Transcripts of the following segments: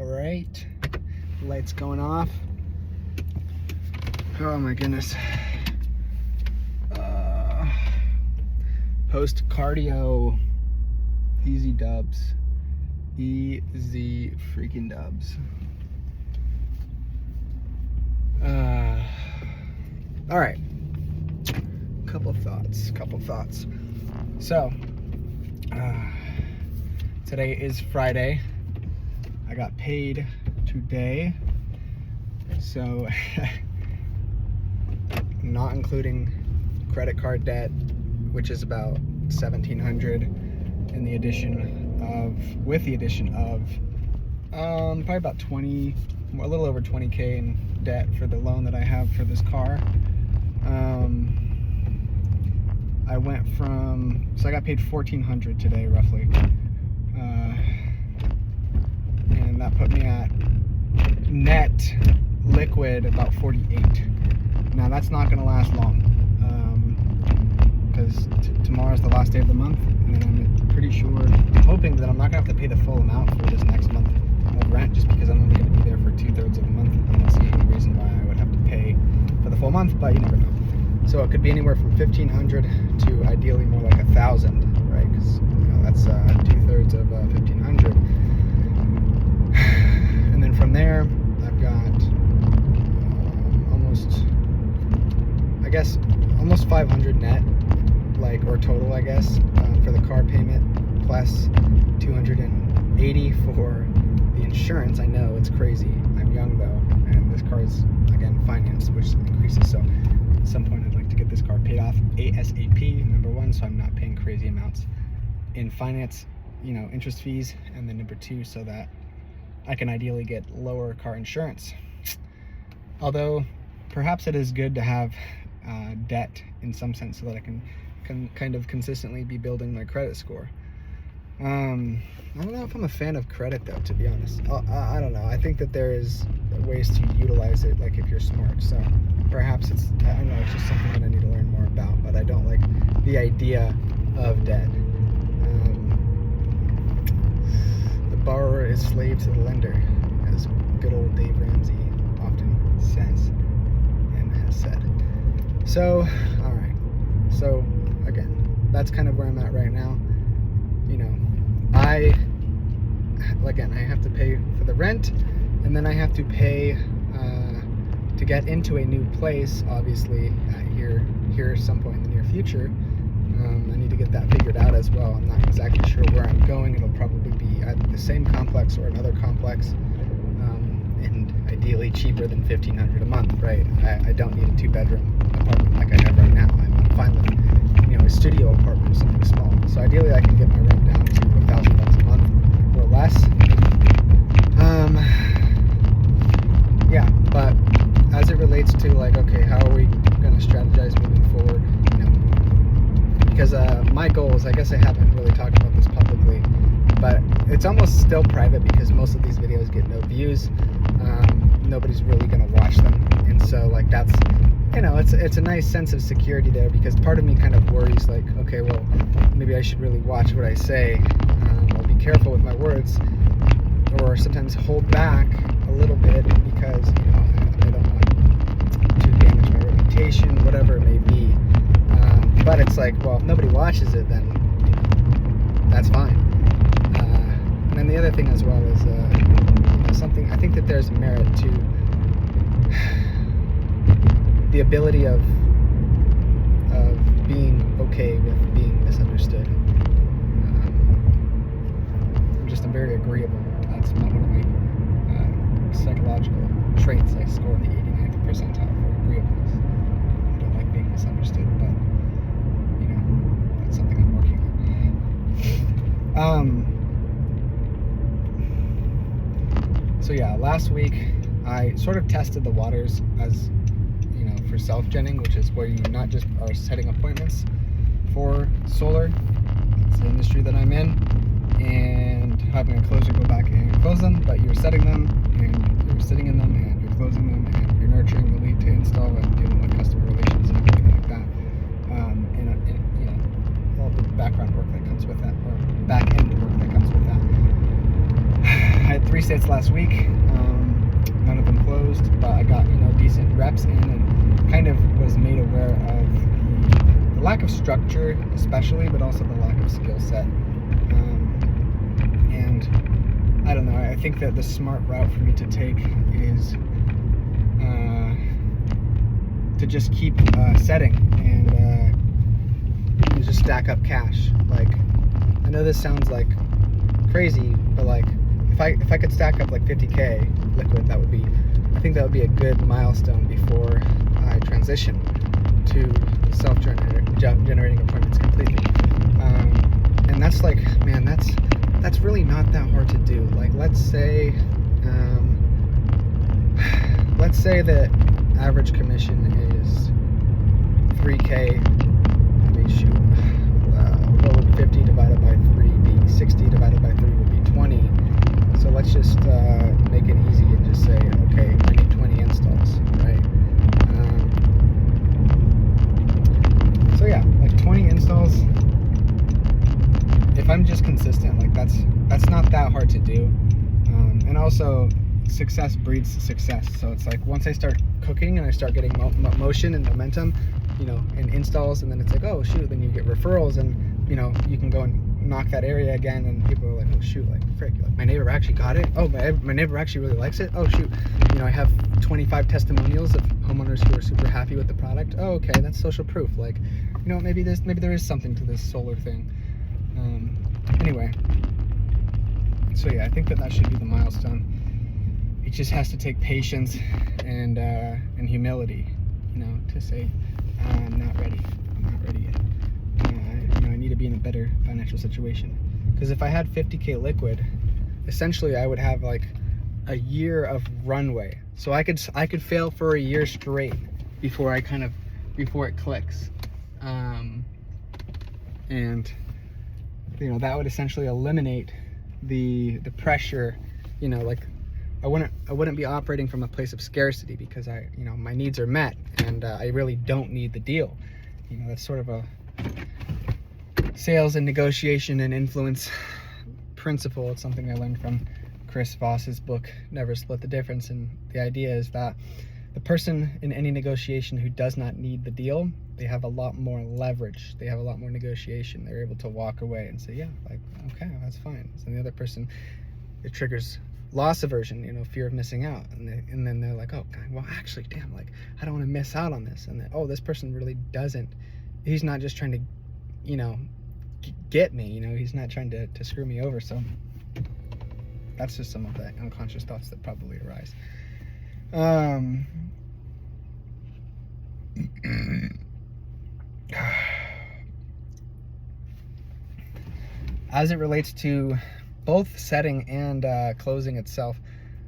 All right, lights going off. Oh my goodness. Post cardio, easy dubs, easy freaking dubs. All right, couple thoughts. So, today is Friday. I got paid today, so not including credit card debt, which is about $1,700, in the addition of probably about a little over 20K in debt for the loan that I have for this car. I got paid $1,400 today, roughly, and that put me at net liquid about 48. Now that's not going to last long, because tomorrow's the last day of the month, and then I'm hoping that I'm not going to have to pay the full amount for this next month of rent, just because I'm only going to be there for 2/3 of the month. I don't see any reason why I would have to pay for the full month, but you never know. So it could be anywhere from $1,500 to ideally more like $1,000, right? Because that's 2/3 of $1,500, and then from there I've got almost 500 net, or total, I guess, for the car payment, plus 280 for the insurance. I know it's crazy. I'm young though, and this car is again financed, which increases. So at some point I'd like to get this car paid off ASAP, number one, so I'm not paying crazy amounts in finance, interest fees, and then number two, so that I can ideally get lower car insurance. Although perhaps it is good to have debt in some sense, so that I can kind of consistently be building my credit score. I don't know if I'm a fan of credit though, to be honest. I don't know. I think that there is ways to utilize it, like if you're smart. So perhaps it's just something that I need to learn more about, but I don't like the idea of debt. The borrower is slave to the lender, as good old Dave Ramsey often says and has said. So, all right. So again, that's kind of where I'm at right now. I have to pay for the rent, and then I have to pay to get into a new place, obviously, here at some point in the near future. I need to get that figured out as well. I'm not exactly sure where I'm going. It'll probably be either the same complex or another complex, and ideally cheaper than $1,500 a month, right? I don't need a 2-bedroom apartment like I have right now. I'm fine with a studio apartment or something small. So ideally I can get my rent down to $1,000 a month or less. Yeah, but as it relates to okay, how are we going to strategize moving forward? Because my goals, I guess I haven't really talked about this publicly, but it's almost still private because most of these videos get no views. Nobody's really going to watch them, and so that's it's a nice sense of security there, because part of me kind of worries okay, well, maybe I should really watch what I say. I'll be careful with my words, or sometimes hold back a little bit, because I don't want to damage my reputation, whatever it may be. But it's well, if nobody watches it, then that's fine. And then the other thing as well is something I think that there's merit to the ability of being okay with being misunderstood. I'm very agreeable. That's one of my psychological traits. I score in the 89th percentile for agreeableness. I don't like being misunderstood, but that's something I'm working on. So yeah, last week I sort of tested the waters as for self-genning, which is where you not just are setting appointments for solar. It's the industry that I'm in, and having a closer go back and close them, but you're setting them, and you're sitting in them, and you're closing them, and you're nurturing the lead to install, and dealing with customer relations and everything like that, and all the background work that comes with that, or back-end work that comes with that. had 3 sets last week. None of them closed, but I got, decent reps in and kind of was made aware of the lack of structure, especially, but also the lack of skill set. And I don't know, I think that the smart route for me to take is to just keep setting and just stack up cash. Like, I know this sounds like crazy, but like if I could stack up like 50K liquid, I think that would be a good milestone before I transition to self-generating appointments completely. And that's like, man, that's really not that hard to do. Like, let's say that average commission is 3K. Let me shoot. What would 50 divided by 3 be? 60 divided by 3 would be 20. So let's just make it easy and just say, okay, I need 20 installs, right? So yeah, like 20 installs. If I'm just consistent, like that's not that hard to do. And also, success breeds success. So it's like once I start cooking and I start getting motion and momentum, and installs, and then it's like, oh shoot, then you get referrals, and you can go and knock that area again, and people are like, oh shoot, like frick, like my neighbor actually got it. Oh, my neighbor actually really likes it. Oh shoot, I have 25 testimonials of homeowners who are super happy with the product. Oh, okay, that's social proof. Like, maybe there is something to this solar thing. Anyway, so yeah, I think that should be the milestone. It just has to take patience and humility, to say, I'm not ready yet. I need to be in a better financial situation. Because if I had 50K liquid, essentially I would have like a year of runway. So I could fail for a year straight before it clicks. And that would essentially eliminate the pressure. Like I wouldn't be operating from a place of scarcity, because my needs are met, and I really don't need the deal. That's sort of a sales and negotiation and influence principle. It's something I learned from Chris Voss's book, Never Split the Difference. And the idea is that the person in any negotiation who does not need the deal, they have a lot more leverage. They have a lot more negotiation. They're able to walk away and say, yeah, like, okay, that's fine. So the other person, it triggers loss aversion, fear of missing out. And then they're like, oh, God, well, actually, damn, like, I don't want to miss out on this. And then, oh, this person really doesn't. He's not just trying to, get me, he's not trying to screw me over. So that's just some of the unconscious thoughts that probably arise. As it relates to both setting and closing itself,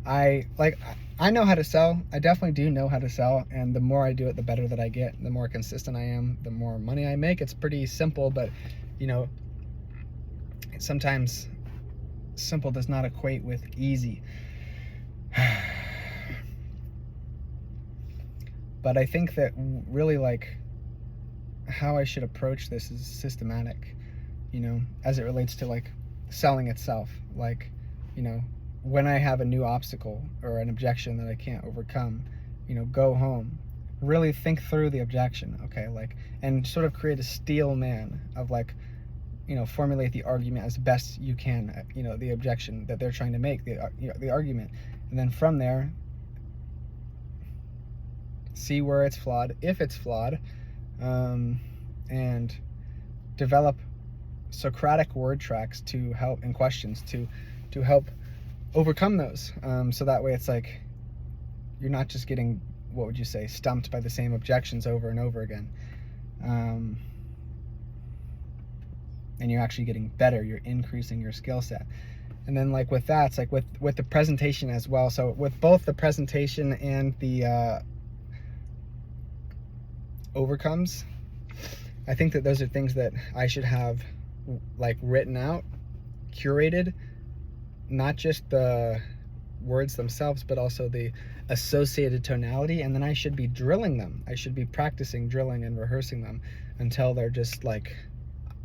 I know how to sell. I definitely do know how to sell, and the more I do it, the better that I get. The more consistent I am, the more money I make. It's pretty simple, but sometimes simple does not equate with easy. But I think that really, like, how I should approach this is systematic, as it relates to like selling itself. Like, when I have a new obstacle or an objection that I can't overcome, go home, really think through the objection, okay, like, and sort of create a steel man of like, formulate the argument as best you can, the objection that they're trying to make, the argument, and then from there, see where it's flawed, if it's flawed, and develop Socratic word tracks to help, and questions to help overcome those. So that way it's like you're not just getting, what would you say, stumped by the same objections over and over again. And you're actually getting better, you're increasing your skill set. And then like with that, it's like with the presentation as well. So with both the presentation and the overcomes, I think that those are things that I should have like written out, curated, not just the words themselves, but also the associated tonality. And then I should be drilling them. I should be practicing drilling and rehearsing them until they're just like,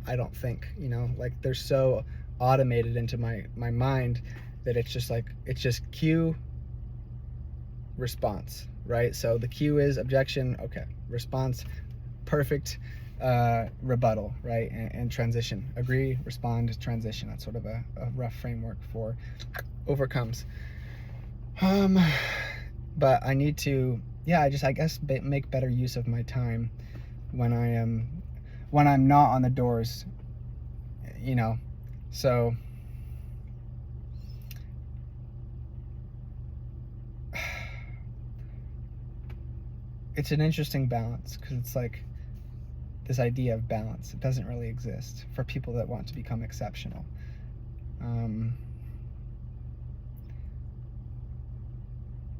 I don't think, like they're so automated into my mind that it's just cue, response, right? So the cue is objection, okay, response, perfect, rebuttal, right? And transition, agree, respond, transition. That's sort of a rough framework for overcomes. But I need to, I guess make better use of my time when I'm not on the doors, so it's an interesting balance, because it's like this idea of balance, it doesn't really exist for people that want to become exceptional.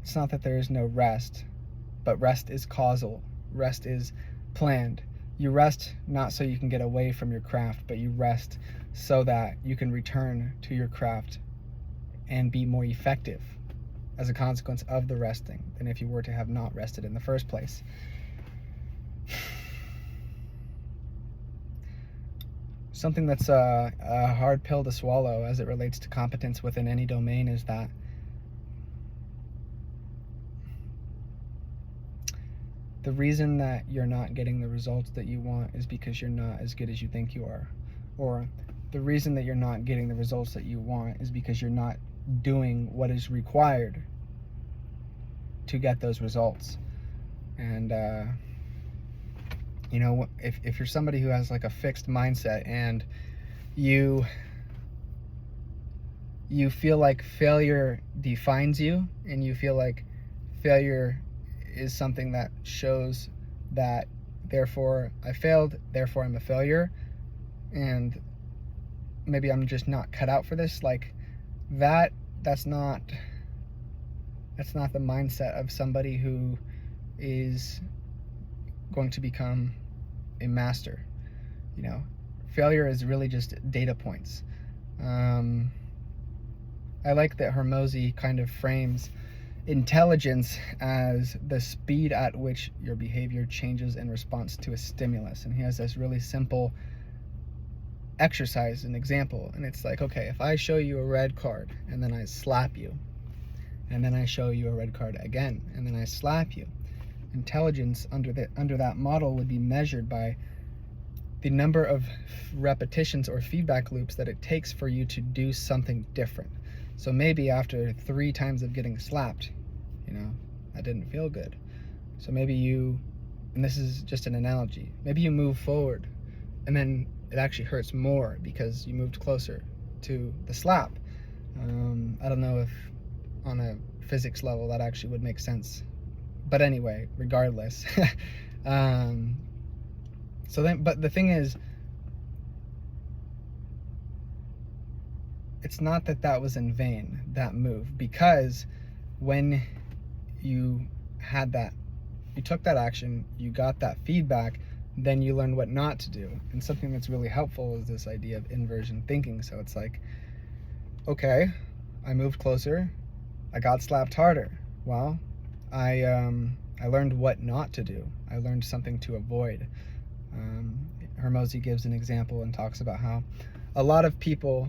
It's not that there is no rest, but rest is causal. Rest is planned. You rest not so you can get away from your craft, but you rest so that you can return to your craft and be more effective as a consequence of the resting than if you were to have not rested in the first place. Something that's a hard pill to swallow as it relates to competence within any domain is that the reason that you're not getting the results that you want is because you're not as good as you think you are. Or the reason that you're not getting the results that you want is because you're not doing what is required to get those results. And if you're somebody who has like a fixed mindset and you feel like failure defines you, and you feel like failure is something that shows that therefore I failed, therefore I'm a failure, and maybe I'm just not cut out for this, like that's not the mindset of somebody who is going to become a master. Failure is really just data points. I like that Hormozi kind of frames intelligence as the speed at which your behavior changes in response to a stimulus. And he has this really simple exercise, an example, and it's like, okay, if I show you a red card and then I slap you, and then I show you a red card again and then I slap you, intelligence under that model would be measured by the number of repetitions or feedback loops that it takes for you to do something different. So maybe after 3 times of getting slapped, that didn't feel good. So maybe and this is just an analogy, maybe you move forward and then it actually hurts more because you moved closer to the slap. I don't know if on a physics level that actually would make sense. But anyway, regardless. But the thing is, it's not that was in vain, that move, because when you took that action, you got that feedback, then you learn what not to do. And something that's really helpful is this idea of inversion thinking. So it's like, okay, I moved closer, I got slapped harder. Well, I learned what not to do. I learned something to avoid. Hormozi gives an example and talks about how a lot of people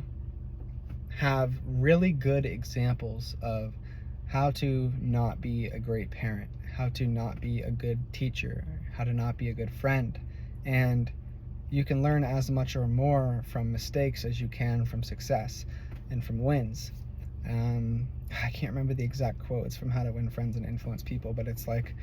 have really good examples of how to not be a great parent, how to not be a good teacher, how to not be a good friend. And you can learn as much or more from mistakes as you can from success and from wins. I can't remember the exact quote. It's from How to Win Friends and Influence People, but it's like,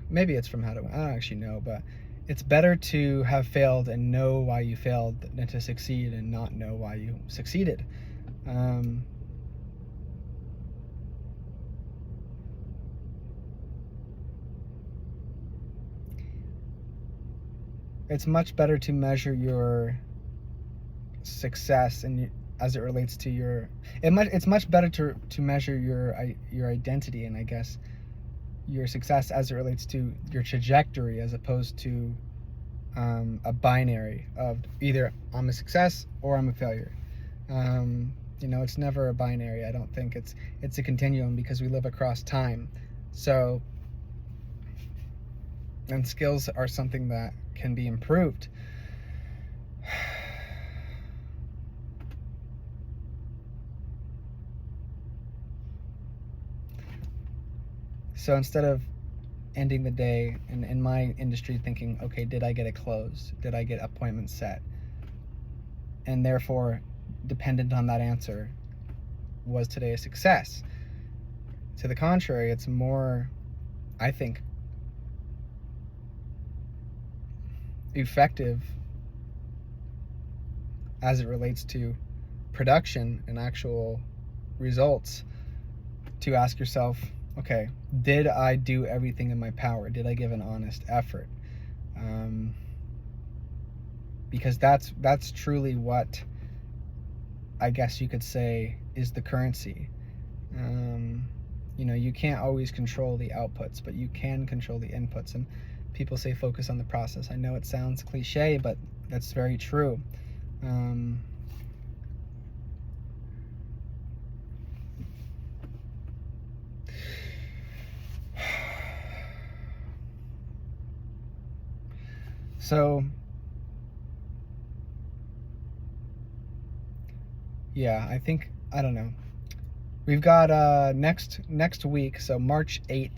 maybe it's from How to Win, I don't actually know, but it's better to have failed and know why you failed than to succeed and not know why you succeeded. It's much better to measure your success and as it relates to it's much better to measure your identity, and I guess your success as it relates to your trajectory, as opposed to a binary of either I'm a success or I'm a failure. It's never a binary. I don't think it's a continuum, because we live across time. So, and skills are something that can be improved. So instead of ending the day and in my industry thinking, okay, did I get a close? Did I get appointments set? And therefore, dependent on that answer, was today a success? To the contrary, it's more, I think, effective as it relates to production and actual results to ask yourself, okay, did I do everything in my power? Did I give an honest effort? Because that's truly what I guess you could say is the currency. You can't always control the outputs, but you can control the inputs. And people say focus on the process. I know it sounds cliche, but that's very true. So, yeah, I don't know. We've got next week, so March 8th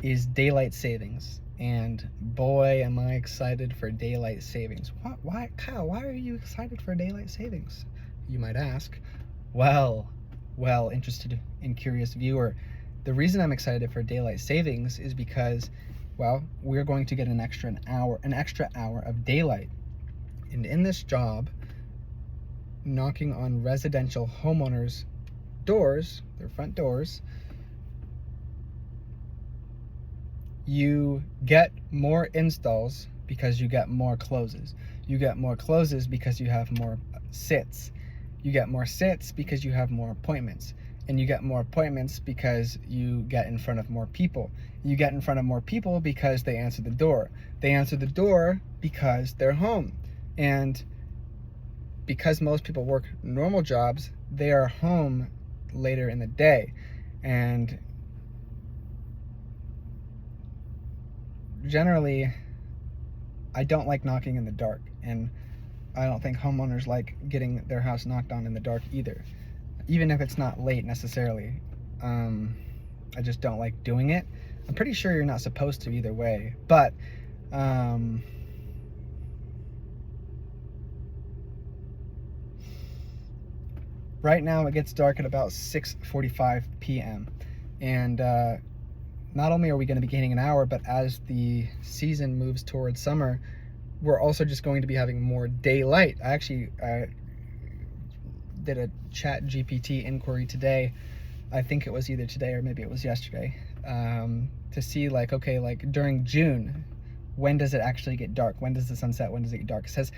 is daylight savings. And boy, am I excited for daylight savings. Why, Kyle, why are you excited for daylight savings? You might ask. Well, interested and curious viewer, the reason I'm excited for daylight savings is because, well, we're going to get an extra hour of daylight. And in this job, knocking on residential homeowners' doors, their front doors, you get more installs because you get more closes. You get more closes because you have more sits. You get more sits because you have more appointments. And you get more appointments because you get in front of more people. You get in front of more people because they answer the door. They answer the door because they're home. And because most people work normal jobs, they are home later in the day. And generally, I don't like knocking in the dark, and I don't think homeowners like getting their house knocked on in the dark either, even if it's not late necessarily. I just don't like doing it. I'm pretty sure you're not supposed to either way, but right now it gets dark at about 6:45 p.m. and not only are we going to be gaining an hour, but as the season moves towards summer, we're also just going to be having more daylight. I actually did a chat GPT inquiry today. I think it was either today or maybe it was yesterday, to see during June, when does it actually get dark? When does the sun set? When does it get dark? It says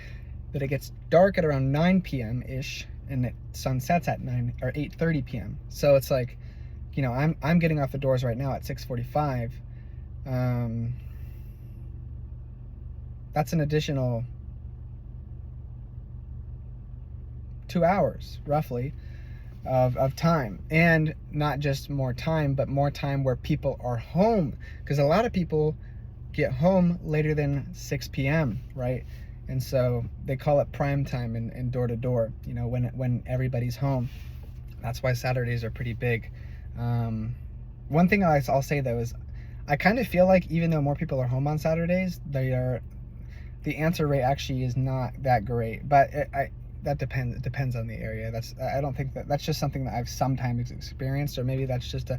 that it gets dark at around 9 p.m. ish, and it sunsets at 9 or 8:30 p.m. So it's like, I'm getting off the doors right now at 6:45. That's an additional 2 hours, roughly, of time. And not just more time, but more time where people are home. Because a lot of people get home later than 6 p.m., right? And so they call it prime time and door to door, when everybody's home. That's why Saturdays are pretty big. One thing I'll say though is I kind of feel like even though more people are home on Saturdays, the answer rate actually is not that great. But that depends. It depends on the area. I don't think that's just something that I've sometimes experienced, or maybe that's just a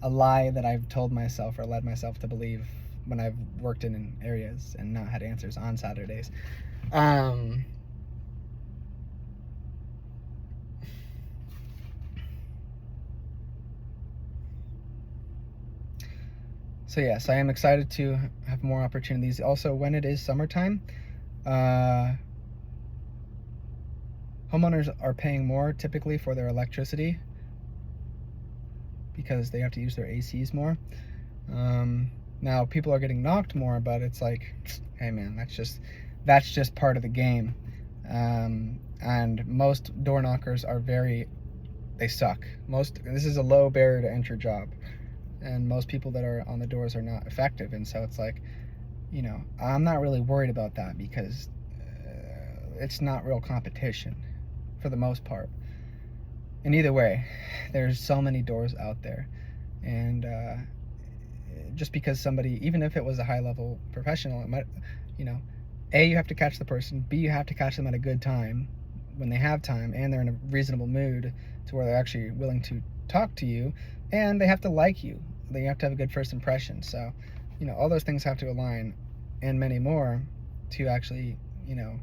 lie that I've told myself or led myself to believe when I've worked in areas and not had answers on Saturdays. So yes, I am excited to have more opportunities. Also, when it is summertime, homeowners are paying more typically for their electricity because they have to use their ACs more. Now people are getting knocked more, but it's like, hey man, that's just part of the game. And most door knockers are they suck. This is a low barrier to enter job. And most people that are on the doors are not effective. And so it's like, I'm not really worried about that because it's not real competition for the most part. And either way, there's so many doors out there. And just because somebody, even if it was a high level professional, it might, you know, A, you have to catch the person, B, you have to catch them at a good time when they have time and they're in a reasonable mood to where they're actually willing to talk to you, and they have to like you. They have to have a good first impression. So, you know, all those things have to align, and many more, to actually, you know,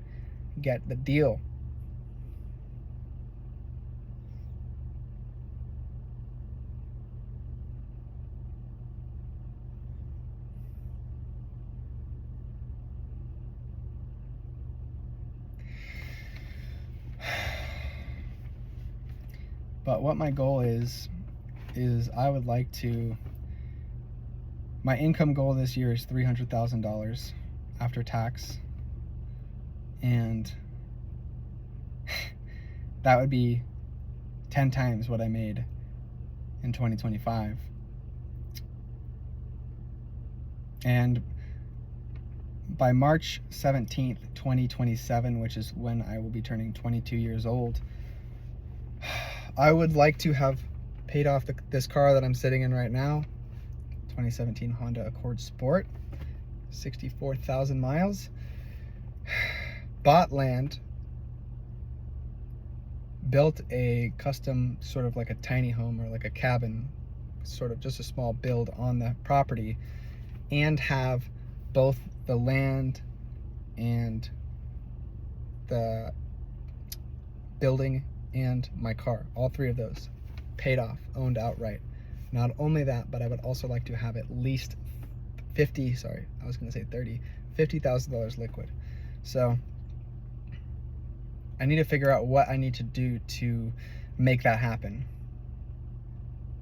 get the deal. But what my goal is I would like to, my income goal this year is $300,000 after tax, and that would be 10 times what I made in 2025. And by March 17th, 2027, which is when I will be turning 22 years old, I would like to have paid off this car that I'm sitting in right now, 2017 Honda Accord Sport, 64,000 miles, bought land, built a custom, sort of like a tiny home or like a cabin, sort of just a small build on the property, and have both the land and the building and my car, all three of those, paid off, owned outright. Not only that, but I would also like to have at least $50,000 liquid. So I need to figure out what I need to do to make that happen,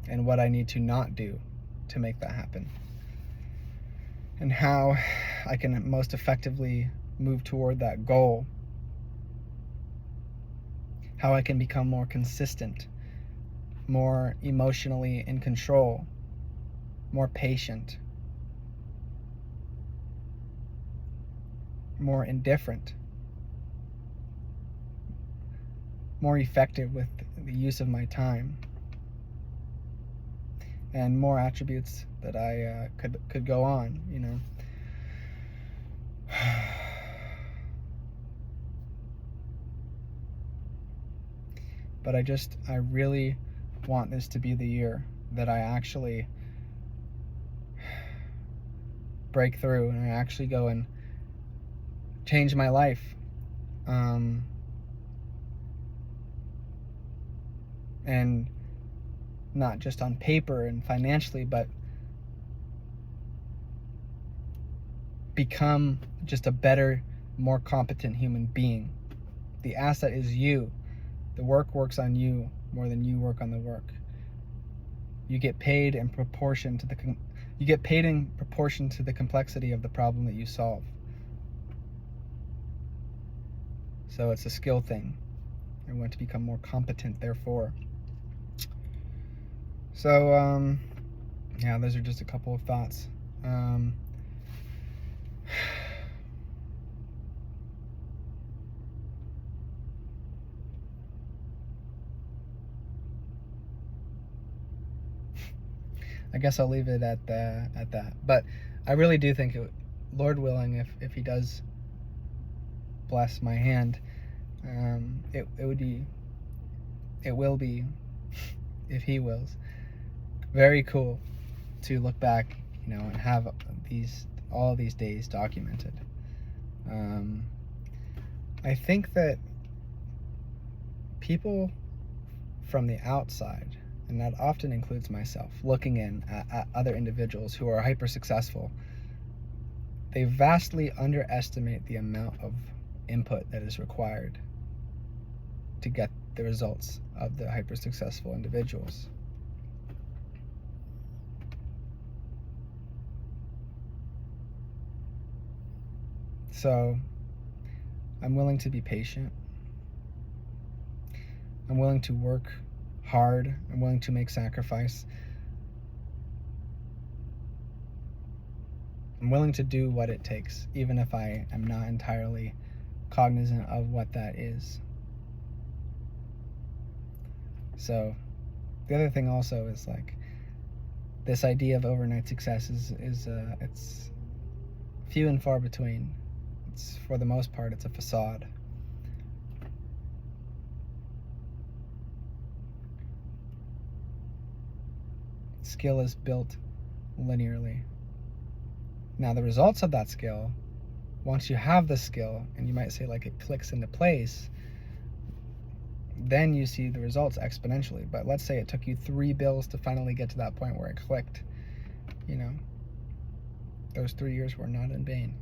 and what I need to not do to make that happen, and how I can most effectively move toward that goal, how I can become more consistent, more emotionally in control, more patient, more indifferent, more effective with the use of my time, and more attributes that I could go on, you know. But I really want this to be the year that I actually break through and I actually go and change my life. And not just on paper and financially, but become just a better, more competent human being. The asset is you. The work works on you more than you work on the work. You get paid in proportion to the complexity of the problem that you solve. So it's a skill thing. I want to become more competent, therefore. So, yeah, those are just a couple of thoughts. I guess I'll leave it at that. But I really do think, Lord willing, if He does bless my hand, it will be, if He wills, very cool to look back, you know, and have all these days documented. I think that people from the outside, and that often includes myself, looking in at other individuals who are hyper successful, they vastly underestimate the amount of input that is required to get the results of the hyper successful individuals. So I'm willing to be patient. I'm willing to work hard. I'm willing to make sacrifice. I'm willing to do what it takes, even if I am not entirely cognizant of what that is. So the other thing also is, like, this idea of overnight success is it's few and far between. It's, for the most part, it's a facade. Skill is built linearly. Now, the results of that skill, once you have the skill, and you might say like it clicks into place, then you see the results exponentially. But let's say it took you 3 bills to finally get to that point where it clicked. You know, those 3 years were not in vain.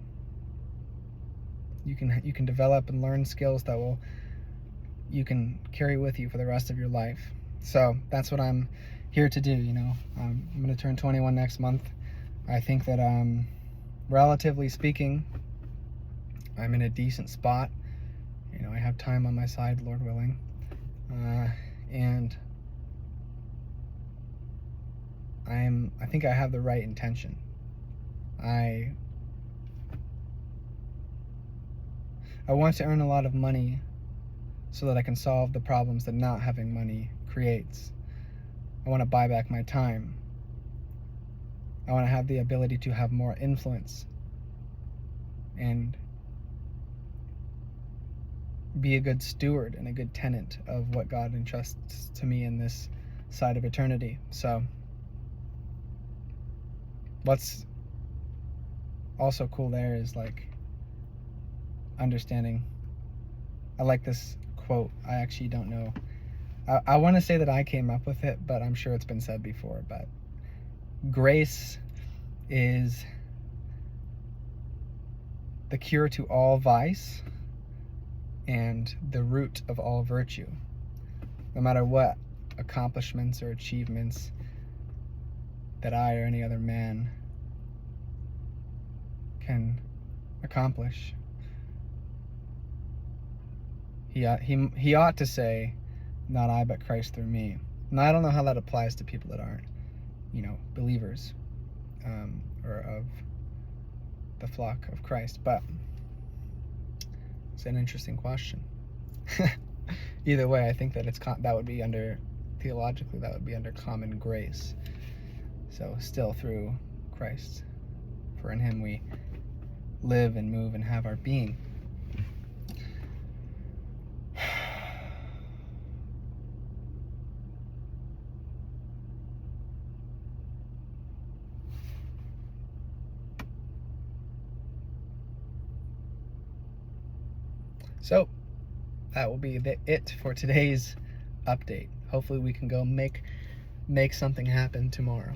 You can develop and learn skills that you can carry with you for the rest of your life. So that's what I'm here to do. You know, I'm going to turn 21 next month. I think that relatively speaking, I'm in a decent spot. You know, I have time on my side, Lord willing, and I think I have the right intention. I want to earn a lot of money so that I can solve the problems that not having money creates. I want to buy back my time. I want to have the ability to have more influence and be a good steward and a good tenant of what God entrusts to me in this side of eternity. So what's also cool there is like understanding. I like this quote. I actually don't know. I want to say that I came up with it, but I'm sure it's been said before. But grace is the cure to all vice and the root of all virtue. No matter what accomplishments or achievements that I or any other man can accomplish, he ought to say, not I, but Christ through me. Now, I don't know how that applies to people that aren't, you know, believers, or of the flock of Christ, but it's an interesting question. Either way, I think that that would be under, theologically, that would be under common grace. So still through Christ, for in him we live and move and have our being. So that will be it for today's update. Hopefully we can go make something happen tomorrow.